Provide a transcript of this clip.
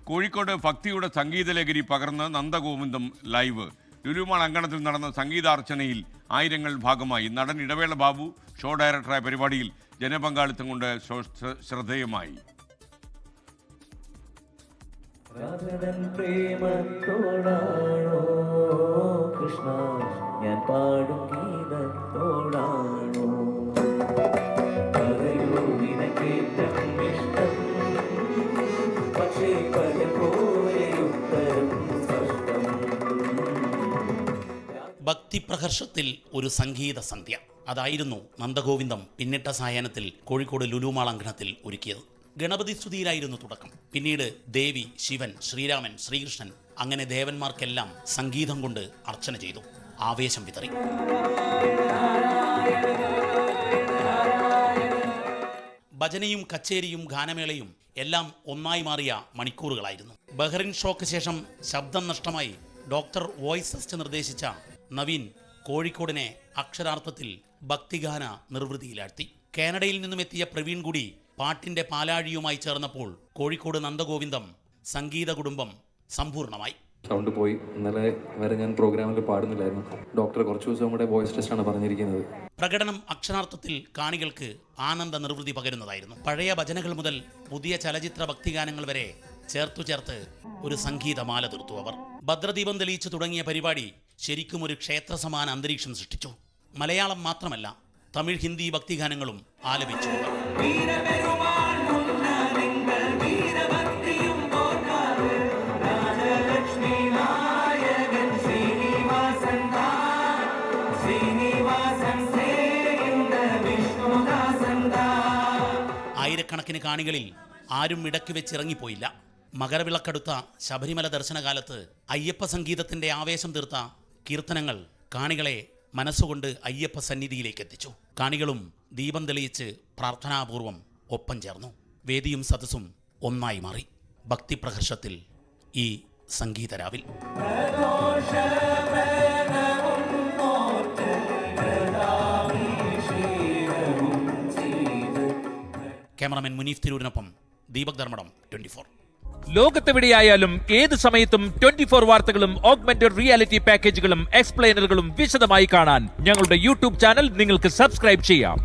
കോഴിക്കോട് ഭക്തിയുടെ സംഗീതലഹരി പകർന്ന് നന്ദഗോവിന്ദം ലൈവ്. ലുലുമാൾ അങ്കണത്തിൽ നടന്ന സംഗീതാർച്ചനയിൽ ആയിരങ്ങൾ ഭാഗമായി. നടൻ ഇടവേള ബാബു ഷോ ഡയറക്ടറായ പരിപാടിയിൽ ജനപങ്കാളിത്തം കൊണ്ട് ശ്രദ്ധേയമായി. കൃഷ്ണ ഞാൻ പാടും ഗീതത്തോടാണോ പക്ഷേ ഭക്തിപ്രഹർഷത്തിൽ ഒരു സംഗീത സന്ധ്യ, അതായിരുന്നു നന്ദഗോവിന്ദം പിന്നിട്ട സായാഹ്നത്തിൽ കോഴിക്കോട് ലുലുമാൾ അങ്കണത്തിൽ ഒരുക്കിയത്. ഗണപതി സ്തുതിയിലായിരുന്നു തുടക്കം. പിന്നീട് ദേവി, ശിവൻ, ശ്രീരാമൻ, ശ്രീകൃഷ്ണൻ അങ്ങനെ ദേവന്മാർക്കെല്ലാം സംഗീതം കൊണ്ട് അർച്ചന ചെയ്തു. ആവേശം വിതറി. ഭജനയും കച്ചേരിയും ഗാനമേളയും എല്ലാം ഒന്നായി മാറിയ മണിക്കൂറുകളായിരുന്നു. ബഹ്റിൻ ഷോക്ക് ശേഷം ശബ്ദം നഷ്ടമായി ഡോക്ടർ വോയിസ് ടെസ്റ്റ് നിർദ്ദേശിച്ച നവീൻ കോഴിക്കോടിനെ അക്ഷരാർത്ഥത്തിൽ ഭക്തിഗാന നിർവൃതിയിലാഴ്ത്തി. കാനഡയിൽ നിന്നും എത്തിയ പ്രവീൺ കൂടി പാട്ടിന്റെ പാലാഴിയുമായി ചേർന്നപ്പോൾ കോഴിക്കോട് നന്ദഗോവിന്ദം സംഗീത കുടുംബം സമ്പൂർണമായി. സൗണ്ട് പോയി. ഇന്നലെ വരെ ഞാൻ പ്രോഗ്രാമിൽ പാടുന്നില്ലായിരുന്നു. ഡോക്ടർ കുറച്ച് ദിവസം കൂടെ വോയിസ് ടെസ്റ്റ് ആണ് പറഞ്ഞിരിക്കുന്നത്. പ്രകടനം അക്ഷരാർത്ഥത്തിൽ കാണികൾക്ക് ആനന്ദ നിർവൃതി പകരുന്നതായിരുന്നു. പഴയ ഭജനകൾ മുതൽ പുതിയ ചലച്ചിത്ര ഭക്തിഗാനങ്ങൾ വരെ ചേർത്ത് ഒരു സംഗീതമാല തീർത്തു അവർ. ഭദ്രദീപം തെളിയിച്ചു തുടങ്ങിയ പരിപാടി ശരിക്കും ഒരു ക്ഷേത്രസമാന അന്തരീക്ഷം സൃഷ്ടിച്ചു. മലയാളം മാത്രമല്ല, തമിഴ്, ഹിന്ദി ഭക്തിഗാനങ്ങളും ആലപിച്ചു. ആയിരക്കണക്കിന് കാണികളിൽ ആരും ഇടയ്ക്ക് വെച്ചിറങ്ങിപ്പോയില്ല. മകരവിളക്കടുത്ത ശബരിമല ദർശനകാലത്ത് അയ്യപ്പ സംഗീതത്തിന്റെ ആവേശം തീർത്ത കീർത്തനങ്ങൾ കാണികളെ മനസ്സുകൊണ്ട് അയ്യപ്പ സന്നിധിയിലേക്ക് എത്തിച്ചു. കാണികളും ദീപം തെളിയിച്ച് പ്രാർത്ഥനാപൂർവം ഒപ്പം ചേർന്നു. വേദിയും സദസ്സും ഒന്നായി മാറി. ഭക്തിപ്രഹർഷത്തിൽ ഈ സംഗീതരാവിൽ. ക്യാമറമാൻ മുനീഫ് തിരൂരിനൊപ്പം ദീപക് ധർമ്മടം, 24. ലോകത്തെവിടെയായാലും ഏത് സമയത്തും 24 വാർത്തകളും ഓഗ്മെന്റഡ് റിയാലിറ്റി പാക്കേജുകളും എക്സ്പ്ലെയിനറുകളും വിശദമായി കാണാൻ ഞങ്ങളുടെ യൂട്യൂബ് ചാനൽ നിങ്ങൾക്ക് സബ്സ്ക്രൈബ് ചെയ്യാം.